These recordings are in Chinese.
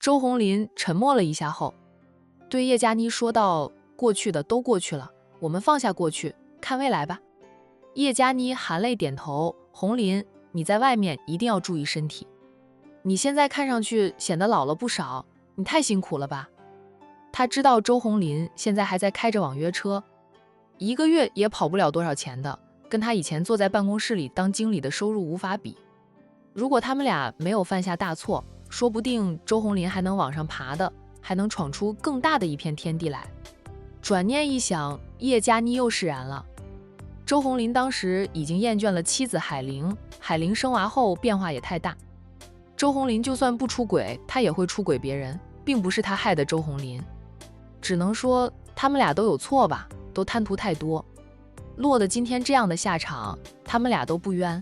周红林沉默了一下后，对叶佳妮说道：“过去的都过去了，我们放下过去，看未来吧。”叶佳妮含泪点头：“红林，你在外面一定要注意身体。你现在看上去显得老了不少，你太辛苦了吧？”他知道周红林现在还在开着网约车，一个月也跑不了多少钱的，跟他以前坐在办公室里当经理的收入无法比。如果他们俩没有犯下大错，说不定周红林还能往上爬的，还能闯出更大的一片天地来。转念一想，叶佳妮又释然了。周红林当时已经厌倦了妻子海玲，海玲生娃后变化也太大。周红林就算不出轨，他也会出轨别人，并不是他害的周红林。只能说他们俩都有错吧，都贪图太多，落得今天这样的下场，他们俩都不冤。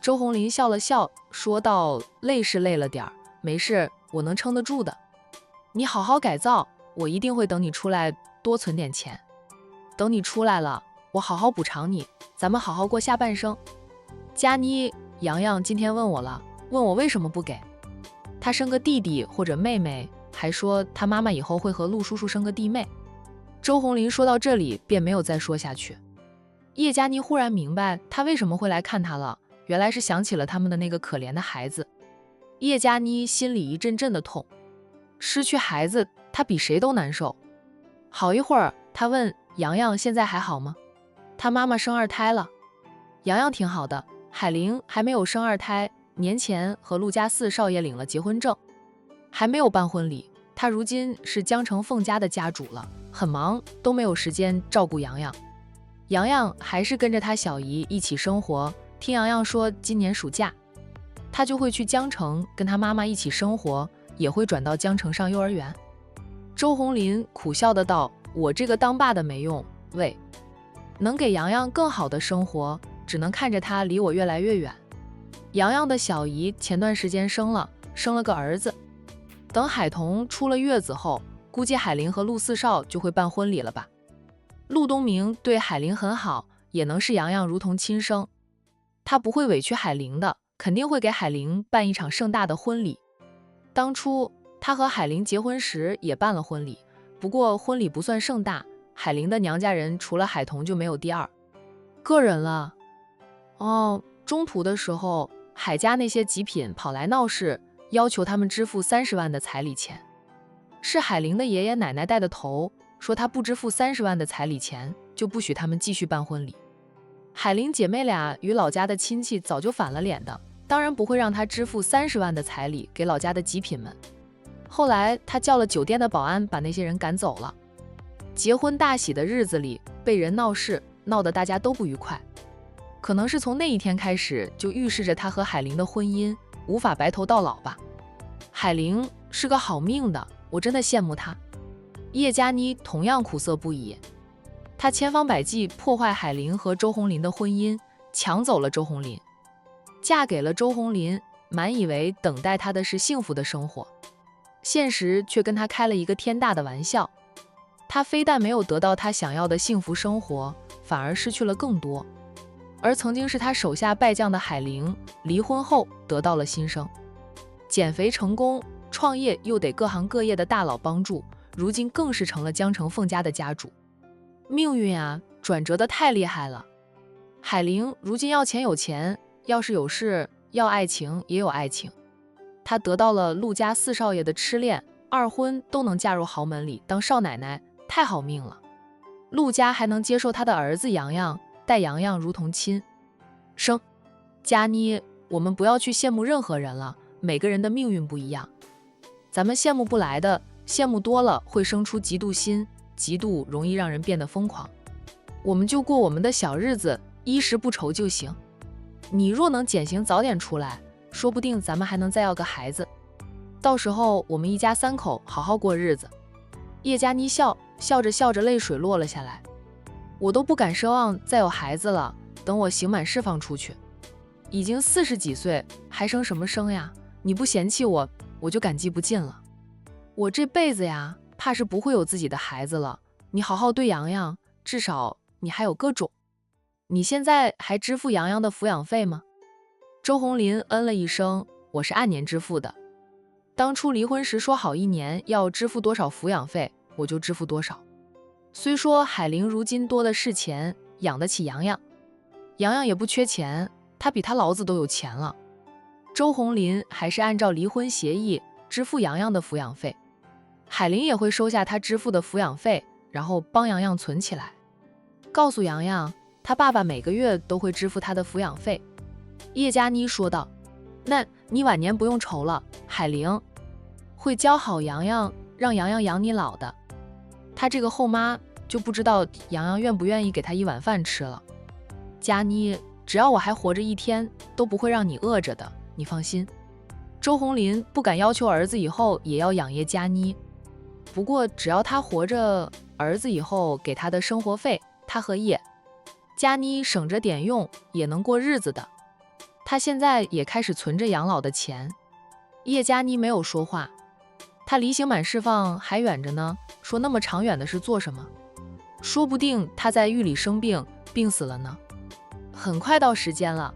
周红林笑了笑，说道：“累是累了点儿，没事，我能撑得住的。你好好改造，我一定会等你出来多存点钱。等你出来了，我好好补偿你，咱们好好过下半生。”佳妮、洋洋今天问我了，问我为什么不给他生个弟弟或者妹妹，还说他妈妈以后会和陆叔叔生个弟妹。周红林说到这里便没有再说下去。叶佳妮忽然明白他为什么会来看他了，原来是想起了他们的那个可怜的孩子。叶佳妮心里一阵阵的痛，失去孩子她比谁都难受。好一会儿，她问洋洋现在还好吗？他妈妈生二胎了。洋洋挺好的，海玲还没有生二胎，年前和陆家四少爷领了结婚证，还没有办婚礼。他如今是江城凤家的家主了，很忙，都没有时间照顾洋洋。洋洋还是跟着他小姨一起生活，听洋洋说今年暑假他就会去江城跟他妈妈一起生活，也会转到江城上幼儿园。周红林苦笑的道：“我这个当爸的没用，喂，能给洋洋更好的生活，只能看着他离我越来越远。”洋洋的小姨前段时间生了个儿子，等海童出了月子后，估计海玲和陆四少就会办婚礼了吧。陆东明对海玲很好，也能视洋洋如同亲生，他不会委屈海玲的，肯定会给海玲办一场盛大的婚礼。当初他和海玲结婚时也办了婚礼，不过婚礼不算盛大，海玲的娘家人除了海童就没有第二个人了。中途的时候，海家那些极品跑来闹事，要求他们支付30万的彩礼钱，是海玲的爷爷奶奶带的头，说他不支付30万的彩礼钱，就不许他们继续办婚礼。海玲姐妹俩与老家的亲戚早就反了脸的，当然不会让他支付30万的彩礼给老家的极品们。后来他叫了酒店的保安把那些人赶走了。结婚大喜的日子里被人闹事，闹得大家都不愉快。可能是从那一天开始，就预示着他和海玲的婚姻无法白头到老吧。海玲是个好命的，我真的羡慕她。叶佳妮同样苦涩不已，她千方百计破坏海玲和周红林的婚姻，抢走了周红林，嫁给了周红林，满以为等待她的是幸福的生活，现实却跟她开了一个天大的玩笑。她非但没有得到她想要的幸福生活，反而失去了更多。而曾经是他手下败将的海玲，离婚后得到了新生，减肥成功，创业又得各行各业的大佬帮助，如今更是成了江城凤家的家主。命运啊，转折的太厉害了。海玲如今要钱有钱，要是有事，要爱情也有爱情。她得到了陆家四少爷的痴恋，二婚都能嫁入豪门里当少奶奶，太好命了。陆家还能接受他的儿子洋洋，待洋洋如同亲生。佳妮，我们不要去羡慕任何人了，每个人的命运不一样，咱们羡慕不来的，羡慕多了会生出嫉妒心，嫉妒容易让人变得疯狂。我们就过我们的小日子，衣食不愁就行。你若能减刑早点出来，说不定咱们还能再要个孩子，到时候我们一家3口好好过日子。叶佳妮笑着泪水落了下来。我都不敢奢望再有孩子了，等我刑满释放出去，已经40几岁，还生什么生呀？你不嫌弃我，我就感激不尽了。我这辈子呀，怕是不会有自己的孩子了。你好好对洋洋，至少你还有个种。你现在还支付洋洋的抚养费吗？周红林嗯了一声，我是按年支付的。当初离婚时说好1年要支付多少抚养费，我就支付多少。虽说海玲如今多的是钱，养得起洋洋，洋洋也不缺钱，他比他老子都有钱了。周红林还是按照离婚协议支付洋洋的抚养费，海玲也会收下他支付的抚养费，然后帮洋洋存起来，告诉洋洋他爸爸每个月都会支付他的抚养费。叶佳妮说道：那你晚年不用愁了，海玲会教好洋洋，让洋洋养你老的。他这个后妈就不知道洋洋愿不愿意给他一碗饭吃了。佳妮，只要我还活着一天，都不会让你饿着的，你放心。周红林不敢要求儿子以后也要养叶佳妮，不过只要他活着，儿子以后给他的生活费，他和叶佳妮省着点用，也能过日子的。他现在也开始存着养老的钱。叶佳妮没有说话，他离刑满释放还远着呢，说那么长远的事做什么？说不定他在狱里生病，病死了呢。很快到时间了，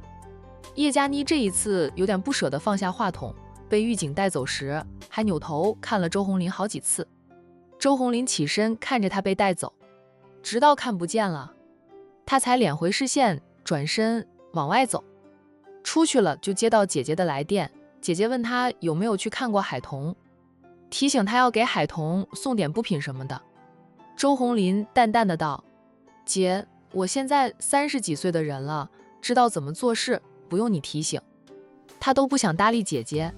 叶佳妮这一次有点不舍得放下话筒，被狱警带走时还扭头看了周红林好几次。周红林起身看着他被带走，直到看不见了，他才敛回视线，转身往外走。出去了就接到姐姐的来电，姐姐问他有没有去看过海童，提醒他要给海童送点补品什么的。周红林淡淡的道：姐，我现在30几岁的人了，知道怎么做事，不用你提醒。他都不想搭理姐姐，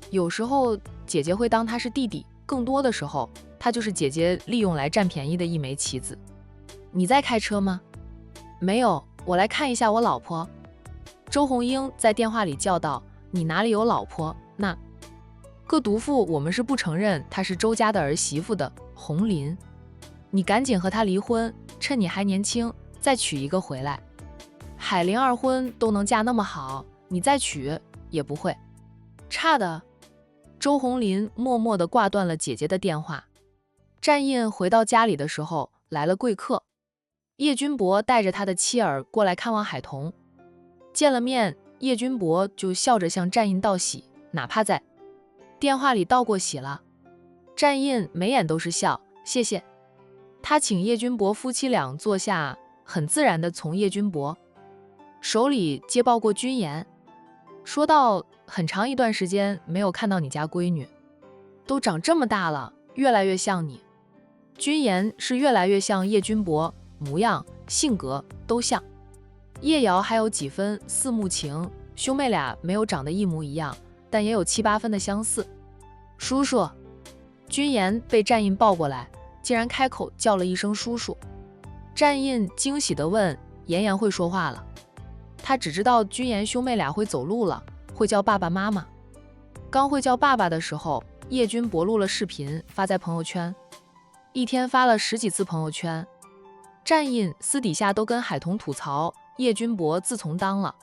有时候姐姐会当他是弟弟，更多的时候他就是姐姐利用来占便宜的一枚棋子。你在开车吗？没有，我来看一下我老婆。周红英在电话里叫道：你哪里有老婆？那个毒妇我们是不承认她是周家的儿媳妇的。红林，你赶紧和她离婚，趁你还年轻再娶一个回来。海玲2婚都能嫁那么好，你再娶也不会差的。周红林默默地挂断了姐姐的电话。战印回到家里的时候，来了贵客，叶君博带着他的妻儿过来看望海童。见了面，叶君博就笑着向战印道喜，哪怕在电话里道过喜了。战印眉眼都是笑，谢谢。他请叶君博夫妻俩坐下，很自然地从叶君博手里接抱过君言，说道：很长一段时间没有看到你家闺女，都长这么大了，越来越像你。君言是越来越像叶君博，模样性格都像。叶瑶还有几分四目情，兄妹俩没有长得一模一样，但也有7、8分的相似。叔叔，君言被战印抱过来，竟然开口叫了一声叔叔。战印惊喜地问：妍妍会说话了？他只知道君言兄妹俩会走路了，会叫爸爸妈妈。刚会叫爸爸的时候，叶君博录了视频发在朋友圈，一天发了10几次朋友圈。战印私底下都跟海童吐槽，叶君博自从当了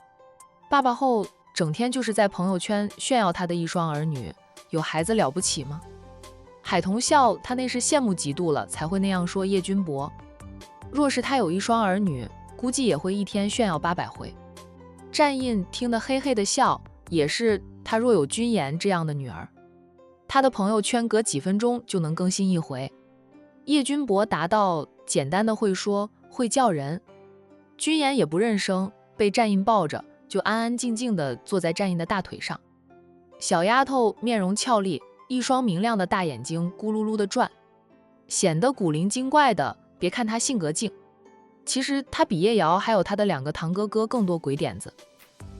爸爸后，整天就是在朋友圈炫耀他的一双儿女，有孩子了不起吗？海童笑，他那是羡慕嫉妒了才会那样说叶君博。若是他有一双儿女，估计也会一天炫耀800回。战印听得嘿嘿的笑，也是他若有君言这样的女儿，他的朋友圈隔几分钟就能更新一回。叶君博答道：简单的会说，会叫人。君言也不认生，被战印抱着，就安安静静地坐在战印的大腿上。小丫头面容俏丽，一双明亮的大眼睛咕噜噜地转，显得古灵精怪的。别看她性格静，其实她比叶瑶还有她的2个堂哥哥更多鬼点子。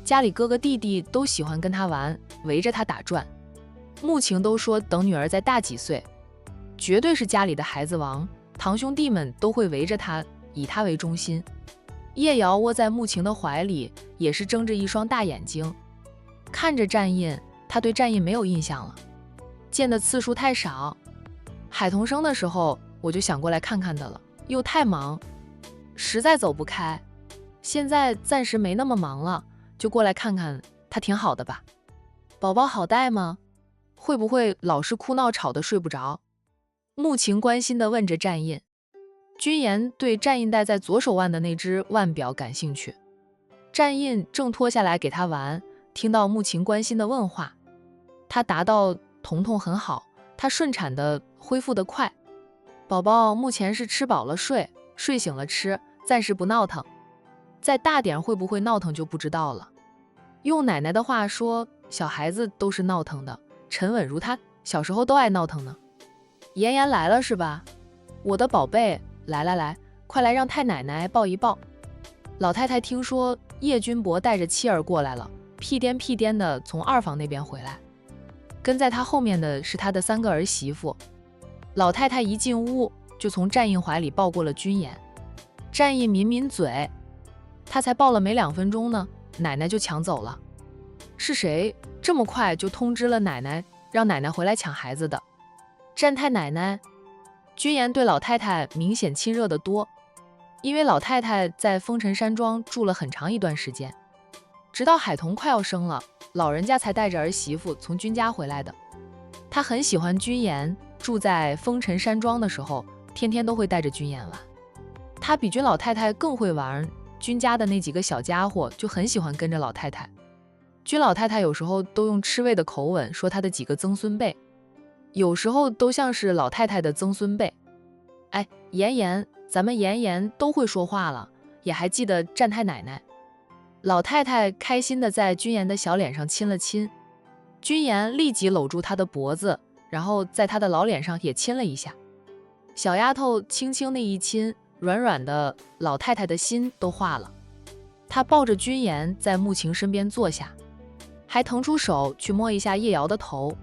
家里哥哥弟弟都喜欢跟她玩，围着她打转。穆晴都说等女儿再大几岁，绝对是家里的孩子王，堂兄弟们都会围着她，以她为中心。叶瑶窝在穆晴的怀里，也是睁着一双大眼睛看着战印。她对战印没有印象了，见的次数太少。海童生的时候我就想过来看看的了，又太忙，实在走不开。现在暂时没那么忙了，就过来看看，他挺好的吧？宝宝好带吗？会不会老是哭闹吵得睡不着？穆晴关心地问着战印。君言对战印戴在左手腕的那只腕表感兴趣，战印正脱下来给他玩，听到穆晴关心的问话，他答道：彤彤很好，她顺产的恢复得快。宝宝目前是吃饱了睡，睡醒了吃，暂时不闹腾。再大点会不会闹腾就不知道了。用奶奶的话说，小孩子都是闹腾的，沉稳如她，小时候都爱闹腾呢。妍妍来了是吧？我的宝贝，来，快来让太奶奶抱一抱。老太太听说叶君博带着妻儿过来了，屁颠的从二房那边回来，跟在他后面的是他的3个儿媳妇。老太太一进屋就从战印怀里抱过了君妍。战印抿嘴，他才抱了没2分钟呢，奶奶就抢走了。是谁这么快就通知了奶奶，让奶奶回来抢孩子的？战太奶奶。君妍对老太太明显亲热得多，因为老太太在风尘山庄住了很长一段时间，直到海童快要生了，老人家才带着儿媳妇从君家回来的。他很喜欢君妍，住在风尘山庄的时候，天天都会带着君妍玩。他比君老太太更会玩，君家的那几个小家伙就很喜欢跟着老太太。君老太太有时候都用吃味的口吻说她的几个曾孙辈，有时候都像是老太太的曾孙辈。哎，妍，咱们妍都会说话了，也还记得战太奶奶。老太太开心地在君妍的小脸上亲了亲，君妍立即搂住她的脖子，然后在她的老脸上也亲了一下。小丫头轻轻的一亲，软的，老太太的心都化了。她抱着君妍在穆晴身边坐下，还腾出手去摸一下叶瑶的头，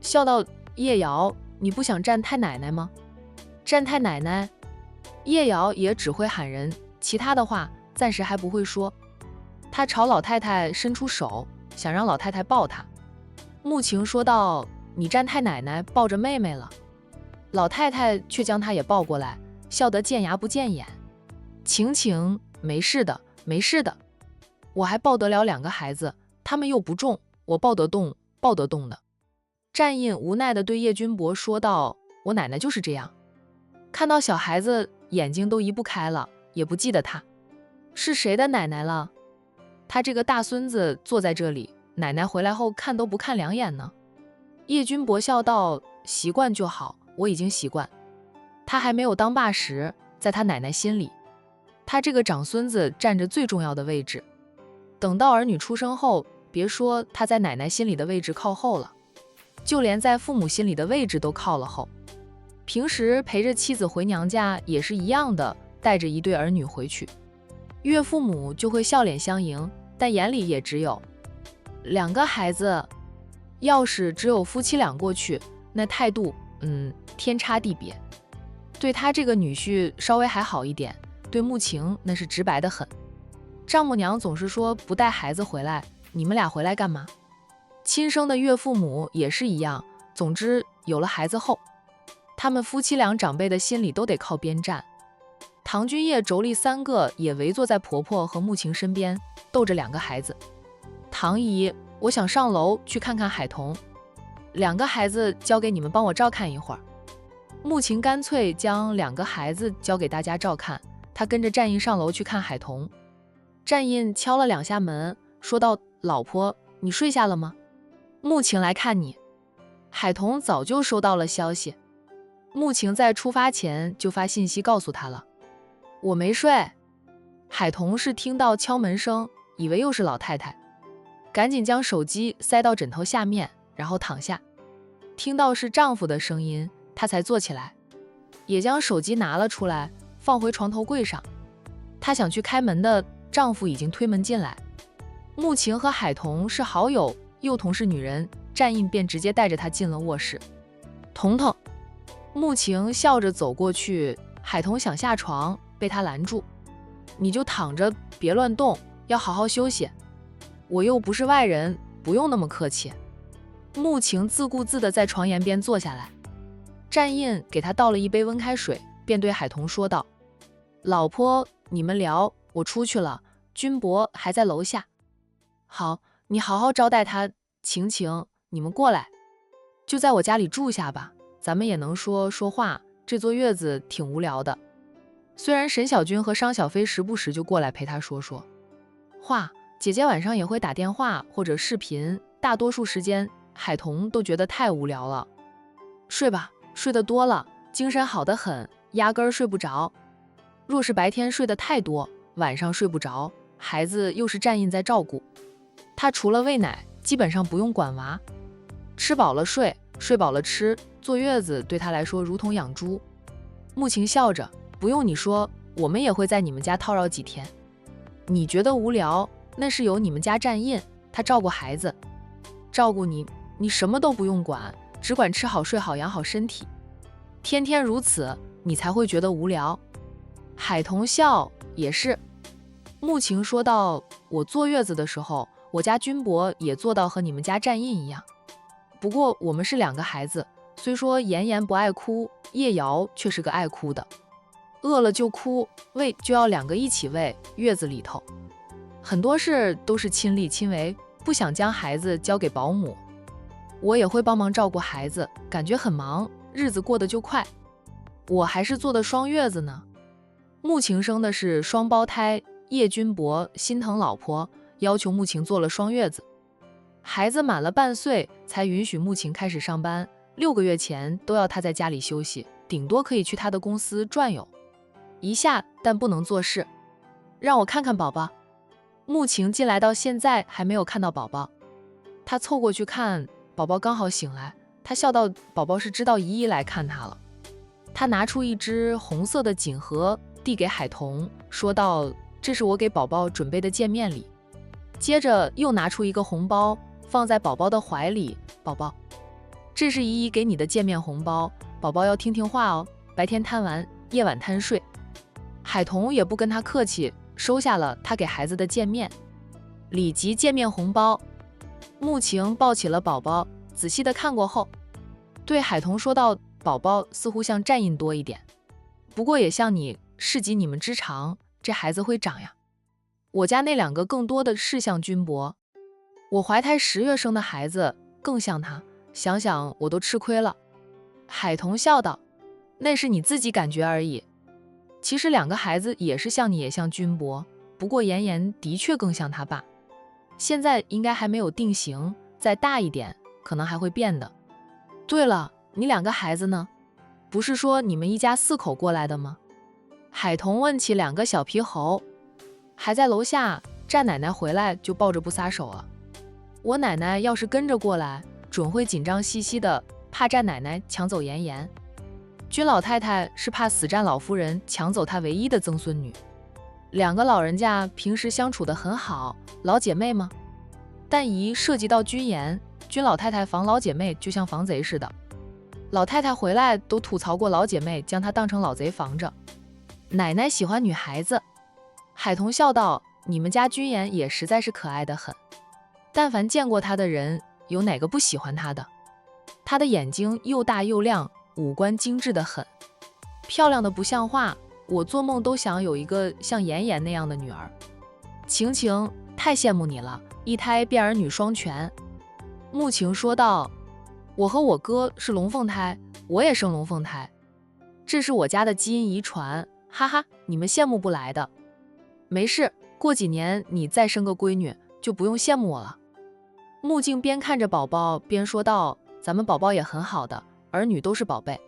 笑道：叶瑶，你不想战太奶奶吗？战太奶奶。叶瑶也只会喊人，其他的话暂时还不会说。她朝老太太伸出手，想让老太太抱她。穆晴说道：你战太奶奶抱着妹妹了。老太太却将她也抱过来，笑得见牙不见眼。晴，没事的，我还抱得了2个孩子，他们又不重，我抱得动的。战印无奈地对叶君博说道：我奶奶就是这样，看到小孩子眼睛都移不开了，也不记得他是谁的奶奶了。他这个大孙子坐在这里，奶奶回来后看都不看2眼呢。叶君博笑道：习惯就好，我已经习惯。他还没有当爸时，在他奶奶心里，他这个长孙子占着最重要的位置。等到儿女出生后，别说他在奶奶心里的位置靠后了，就连在父母心里的位置都靠了后。平时陪着妻子回娘家也是一样的，带着一对儿女回去，岳父母就会笑脸相迎，但眼里也只有2个孩子。要是只有夫妻俩过去，那态度天差地别。对他这个女婿稍微还好一点，对穆晴那是直白得很。丈母娘总是说不带孩子回来，你们俩回来干嘛？亲生的岳父母也是一样。总之有了孩子后，他们夫妻俩长辈的心里都得靠边站。唐君叶妯娌3个也围坐在婆婆和穆晴身边，逗着2个孩子。唐姨，我想上楼去看看海童，2个孩子交给你们帮我照看一会儿。穆晴干脆将2个孩子交给大家照看，她跟着战印上楼去看海童。战印敲了2下门，说道：老婆，你睡下了吗？穆晴来看你。海童早就收到了消息，穆晴在出发前就发信息告诉他了。我没睡。海童是听到敲门声，以为又是老太太，赶紧将手机塞到枕头下面，然后躺下。听到是丈夫的声音，她才坐起来，也将手机拿了出来，放回床头柜上。她想去开门的丈夫已经推门进来。穆晴和海童是好友，又同是女人，战印便直接带着她进了卧室。彤彤。穆晴笑着走过去，海童想下床，被她拦住。你就躺着，别乱动，要好好休息。我又不是外人，不用那么客气。穆晴自顾自地在床沿边坐下来，战印给她倒了一杯温开水，便对海童说道：老婆，你们聊，我出去了，君博还在楼下。好，你好好招待他。晴，你们过来，就在我家里住下吧，咱们也能说说话，这坐月子挺无聊的。虽然沈小军和商小飞时不时就过来陪他说说话，姐姐晚上也会打电话或者视频，大多数时间海童都觉得太无聊了。睡吧，睡得多了，精神好得很，压根儿睡不着。若是白天睡得太多，晚上睡不着，孩子又是站印在照顾，他除了喂奶，基本上不用管娃。吃饱了睡，睡饱了吃，坐月子对他来说如同养猪。穆晴笑着，不用你说，我们也会在你们家套绕几天。你觉得无聊，那是由你们家站印，他照顾孩子，照顾你，你什么都不用管，只管吃好睡好养好身体。天天如此，你才会觉得无聊。海童笑，也是。穆晴说道，我坐月子的时候，我家军博也做到和你们家站印一样。不过我们是2个孩子，虽说妍妍不爱哭，叶瑶却是个爱哭的，饿了就哭，喂就要2个一起喂。月子里头很多事都是亲力亲为，不想将孩子交给保姆。我也会帮忙照顾孩子，感觉很忙，日子过得就快。我还是做的双月子呢。穆晴生的是双胞胎，叶军博心疼老婆，要求穆晴做了双月子。孩子满了半岁才允许穆晴开始上班，6个月前都要她在家里休息，顶多可以去她的公司转悠一下，但不能做事。让我看看宝宝。穆晴进来到现在还没有看到宝宝，她凑过去看，宝宝刚好醒来，她笑道，宝宝是知道姨姨来看她了。她拿出一只红色的锦盒递给海童，说道，这是我给宝宝准备的见面礼。接着又拿出一个红包放在宝宝的怀里，宝宝，这是姨姨给你的见面红包，宝宝要听听话哦，白天贪玩，夜晚贪睡。海童也不跟他客气，收下了他给孩子的见面礼及见面红包。穆晴抱起了宝宝，仔细的看过后，对海童说道，宝宝似乎像站印多一点，不过也像你，是及你们之长，这孩子会长呀。我家那2个更多的是像军博，我怀胎10月生的孩子更像他，想想我都吃亏了。海童笑道，那是你自己感觉而已，其实2个孩子也是像你也像军博，不过妍妍的确更像他爸，现在应该还没有定型，再大一点可能还会变的。对了，你2个孩子呢？不是说你们一家4口过来的吗？海童问起2个小皮猴，还在楼下，战奶奶回来就抱着不撒手了。我奶奶要是跟着过来，准会紧张兮兮的，怕战奶奶抢走妍妍。君老太太是怕死战老夫人抢走她唯一的曾孙女。2个老人家平时相处得很好，老姐妹吗？但一涉及到君妍，君老太太防老姐妹就像防贼似的。老太太回来都吐槽过老姐妹将她当成老贼防着。奶奶喜欢女孩子。海童笑道，你们家君妍也实在是可爱的很，但凡见过她的人，有哪个不喜欢她的？她的眼睛又大又亮，五官精致的很，漂亮的不像话，我做梦都想有一个像妍妍那样的女儿。晴晴，太羡慕你了，一胎变儿女双全。穆晴说道，我和我哥是龙凤胎，我也生龙凤胎，这是我家的基因遗传，哈哈，你们羡慕不来的。没事，过几年你再生个闺女，就不用羡慕我了。穆静边看着宝宝边说道，咱们宝宝也很好的，儿女都是宝贝。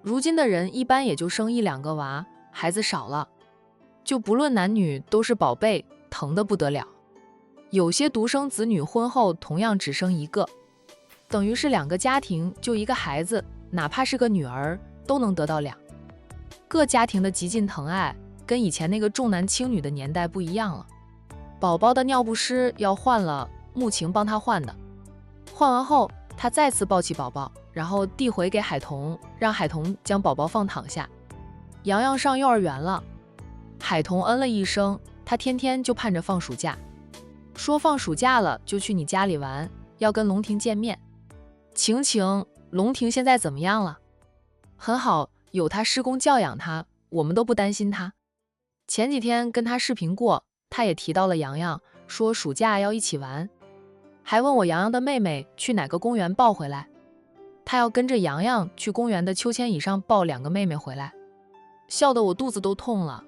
如今的人一般也就生1、2个娃，孩子少了，就不论男女都是宝贝，疼得不得了。有些独生子女婚后同样只生1个，等于是2个家庭就1个孩子，哪怕是个女儿都能得到2。各家庭的极尽疼爱跟以前那个重男轻女的年代不一样了。宝宝的尿不湿要换了，穆晴帮他换的。换完后，他再次抱起宝宝，然后递回给海童，让海童将宝宝放躺下。洋洋上幼儿园了。海童嗯了一声，他天天就盼着放暑假，说放暑假了就去你家里玩，要跟龙婷见面。晴晴，龙婷现在怎么样了？很好，有他师公教养他，我们都不担心他。前几天跟他视频过，他也提到了洋洋，说暑假要一起玩，还问我洋洋的妹妹去哪个公园抱回来，他要跟着洋洋去公园的秋千椅上抱2个妹妹回来，笑得我肚子都痛了。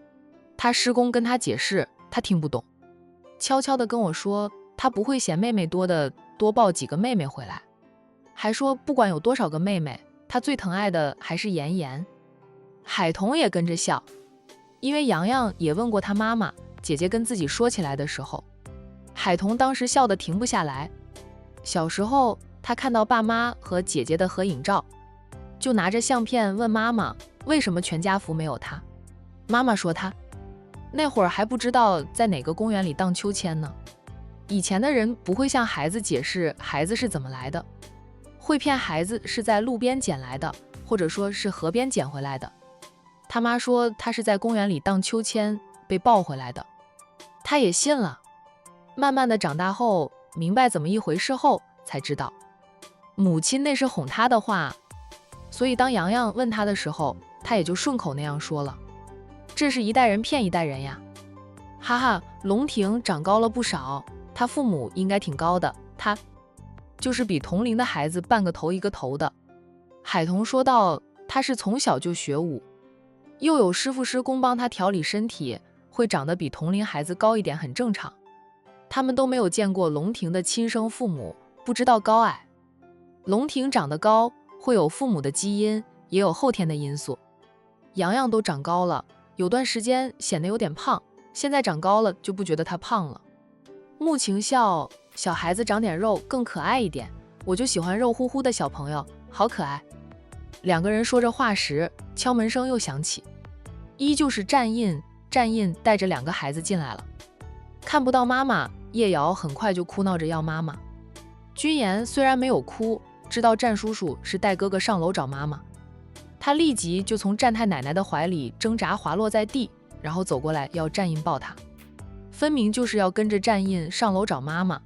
他师公跟他解释，他听不懂，悄悄地跟我说，他不会嫌妹妹多的，多抱几个妹妹回来。还说不管有多少个妹妹，他最疼爱的还是妍妍。海童也跟着笑，因为洋洋也问过他妈妈，姐姐跟自己说起来的时候，海童当时笑得停不下来。小时候他看到爸妈和姐姐的合影照，就拿着相片问妈妈为什么全家福没有他。妈妈说他那会儿还不知道在哪个公园里荡秋千呢。以前的人不会向孩子解释孩子是怎么来的，会骗孩子是在路边捡来的，或者说是河边捡回来的。他妈说他是在公园里荡秋千被抱回来的，他也信了。慢慢的长大后，明白怎么一回事后，才知道母亲那是哄他的话，所以当洋洋问他的时候，他也就顺口那样说了。这是一代人骗一代人呀。哈哈，龙婷长高了不少，他父母应该挺高的，他就是比同龄的孩子半个头一个头的。海童说道，他是从小就学武，又有师傅师公帮他调理身体，会长得比同龄孩子高一点很正常。他们都没有见过龙婷的亲生父母，不知道高矮。龙婷长得高，会有父母的基因，也有后天的因素。洋洋都长高了，有段时间显得有点胖，现在长高了就不觉得他胖了。穆晴笑，小孩子长点肉更可爱一点，我就喜欢肉乎乎的小朋友，好可爱。两个人说着话时，敲门声又响起，依旧是战印带着两个孩子进来了。看不到妈妈，叶瑶很快就哭闹着要妈妈。君言虽然没有哭，知道战叔叔是带哥哥上楼找妈妈，他立即就从战太奶奶的怀里挣扎滑落在地，然后走过来要战印抱他，分明就是要跟着战印上楼找妈妈。